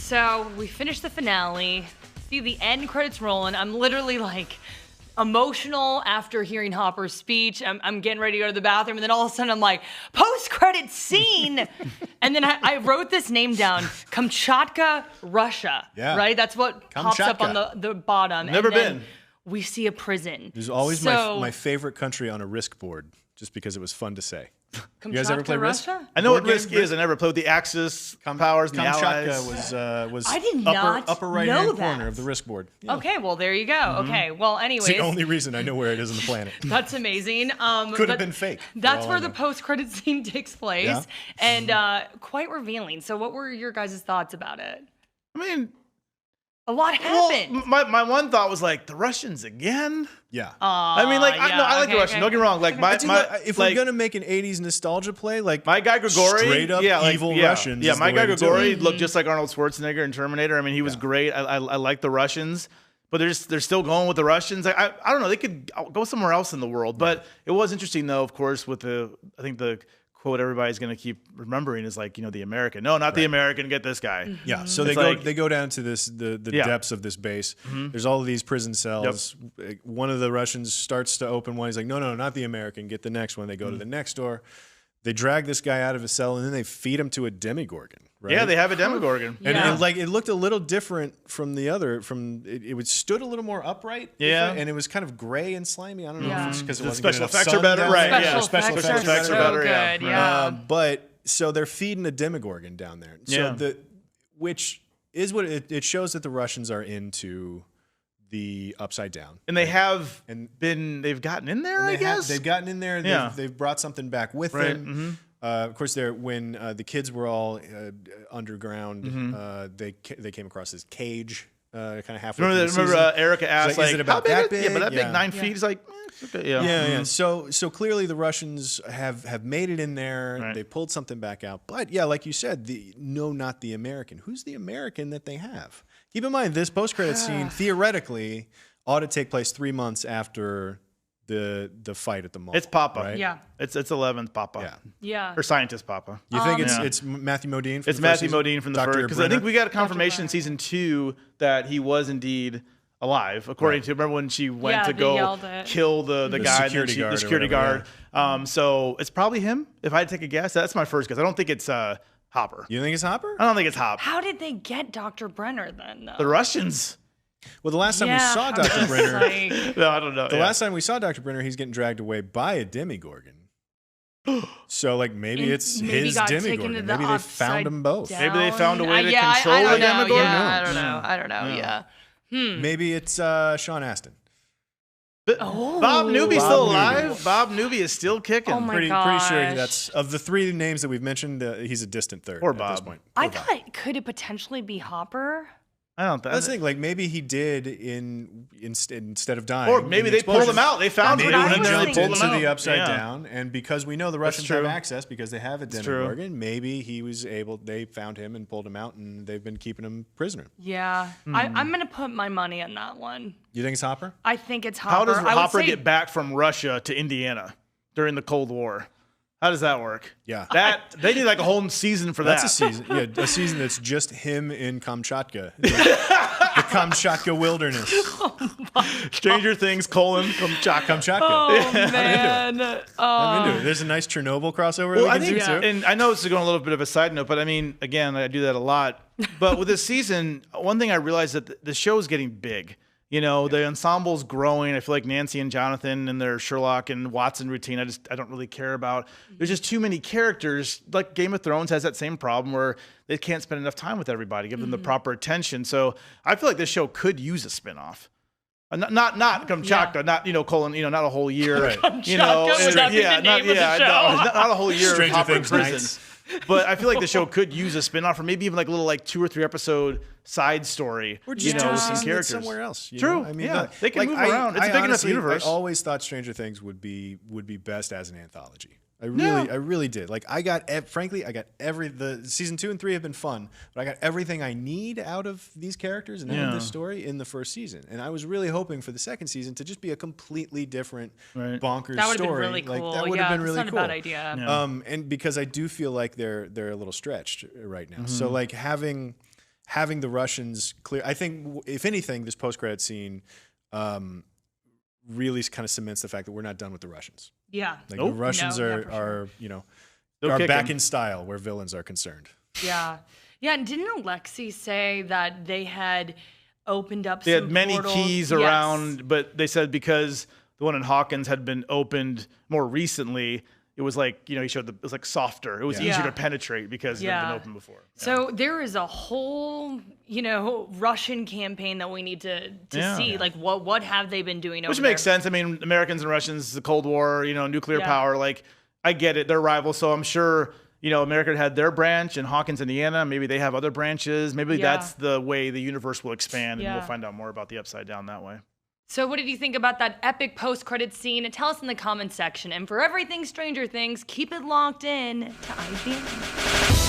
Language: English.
So we finished the finale, see the end credits rolling. I'm literally like emotional after hearing Hopper's speech. I'm getting ready to go to the bathroom, and then all of a sudden I'm like, post-credit scene! And then I wrote this name down, Kamchatka, Russia. Yeah. Right? That's what pops up on the bottom. Never and then been. We see a prison. It was always my favorite country on a Risk board, just because it was fun to say. You guys ever play Risk? Russia? I know what Risk is. I never played with the Axis powers and the Allies. was I did not upper right know hand that. corner of the Risk board. Yeah. Okay, well, there you go. Okay, well, anyways. It's the only reason I know where it is on the planet. That's amazing. Could have been fake. That's where the post-credit scene takes place, Yeah. and quite revealing. So what were your guys' thoughts about it? I mean, A lot happened. well, my one thought was like, the Russians again? Yeah. I mean, like, I like the Russians. Don't get me wrong. Like, If we're gonna make an '80s nostalgia play, like my guy Grigori, straight up evil Russians. Yeah, is my the guy way to do Grigori it. looked just like Arnold Schwarzenegger in Terminator. I mean, he was great. I like the Russians, but they're still going with the Russians. I don't know. They could go somewhere else in the world. But it was interesting, though. Of course, with I think the quote everybody's going to keep remembering is like, the American. No, not the American. Get this guy. Yeah, so they go down to the depths of this base. There's all of these prison cells. One of the Russians starts to open one. He's like, no, not the American. Get the next one. They go to the next door. They drag this guy out of his cell, and then they feed him to a Demogorgon. Right? Yeah, they have a Demogorgon. And it looked a little different from the other. It stood a little more upright. Yeah, and it was kind of gray and slimy. I don't know if it's because it wasn't special getting enough effects sun are better, down right? there. Yeah, Special effects are so better. Good, yeah. But so they're feeding a Demogorgon down there. So which is what it shows that the Russians are into the Upside Down, and they they've gotten in there. I guess they've gotten in there. Yeah. They've brought something back with them. Of course, when the kids were all underground, they came across this cage, kind of halfway. Remember Erica asked, like, is it about that big? Yeah, but that big 9 feet. He's like, it's okay. Yeah. So clearly the Russians have made it in there. Right. They pulled something back out. But yeah, like you said, not the American. Who's the American that they have? Keep in mind, this post-credit scene theoretically ought to take place 3 months after the fight at the mall. It's Papa. Right? Yeah. It's 11th Papa. Yeah. Yeah. Or Scientist Papa. You think it's Matthew Modine? It's Matthew Modine from the first. Because I think we got a confirmation in Brenner. season 2 that he was indeed alive, according to, remember when she went to they go yelled it. kill the guy, the security guard. So it's probably him. If I had to take a guess, that's my first guess. I don't think it's Hopper. You think it's Hopper? I don't think it's Hopper. How did they get Dr. Brenner then, though? The Russians. Well, the last time we saw Dr. Brenner, No, I don't know. the last time we saw Dr. Brenner, he's getting dragged away by a Demogorgon. So, like, maybe it's his got taken to Demogorgon. the Maybe they found them both. upside Maybe they found a way to Yeah, control I the don't know. Demogorgon. Yeah, I don't know. Yeah. Maybe it's Sean Astin. Bob Newby's Bob still Newby. alive. Bob Newby is still kicking. Oh my Pretty gosh. sure that's of the three names that we've mentioned. He's a distant third Poor at this Bob. point. I thought, could it potentially be Hopper? I don't think. That's the thing. Like maybe he did instead of dying. Or maybe in they explosion, pulled him out. They found That's him. what I and was then they jumped pulled into him out. the Upside Yeah. Down, and because we know the Russians true. have access because they have a true. Demogorgon, maybe he was able. They found him and pulled him out, and they've been keeping him prisoner. Yeah. I'm going to put my money on that one. You think it's Hopper? I think it's Hopper. How does I would Hopper say- get back from Russia to Indiana during the Cold War? How does that work? Yeah. That they need like a whole season for That's that. a season. Yeah, a season that's just him in Kamchatka, the Kamchatka wilderness. Stranger Things: Kamchatka. Kamchatka. Oh, man. I'm into it. There's a nice Chernobyl crossover. Well, that I we can think, do too. and I know this is going a little bit of a side note, but I mean, again, I do that a lot. But with this season, one thing I realized that the show is getting big. You know, the ensemble's growing. I feel like Nancy and Jonathan and their Sherlock and Watson routine, I don't really care about. There's just too many characters. Like Game of Thrones has that same problem where they can't spend enough time with everybody, give them the proper attention. So I feel like this show could use a spinoff. Not Kamchatka, not not a whole year. Right. Kamchatka, would that be the name of the show? not a whole year. of Stranger Hopper in Things prison. nights. But I feel like the show could use a spinoff, or maybe even like a little 2 or 3 episode side story. Or just with do some season characters somewhere else. You True. know? I mean, Yeah. They can move around. It's a big enough honestly, universe. I always thought Stranger Things would be best as an anthology. I really did. Like frankly, I got the season 2 and 3 have been fun, but I got everything I need out of these characters and out of this story in the first season. And I was really hoping for the second season to just be a completely different bonkers That would have been story. really cool. Like, that would have been really that's cool. not a bad idea. And because I do feel like they're a little stretched right now. So like having having the Russians clear. I think if anything, this post-credit scene really kind of cements the fact that we're not done with the Russians. Yeah. Like Nope. the Russians No, yeah, are, for sure. are you know, They'll are kick back 'em. in style where villains are concerned. Yeah. Yeah. And didn't Alexei say that they had opened up They some had many portals? keys Yes. around, but they said because the one in Hawkins had been opened more recently, it was like, he showed it was like softer. It was Yeah. easier Yeah. to penetrate because it had Yeah. been opened before. So there is a whole, Russian campaign that we need to Yeah. see. Yeah. Like, what have they been doing over Which there? makes sense. I mean, Americans and Russians, the Cold War, nuclear Yeah. power, like, I get it. They're rivals. So I'm sure, America had their branch in Hawkins, Indiana. Maybe they have other branches. Maybe Yeah. that's the way the universe will expand, and Yeah. we'll find out more about the Upside Down that way. So what did you think about that epic post-credit scene? Tell us in the comments section. And for everything Stranger Things, keep it locked in to IGN.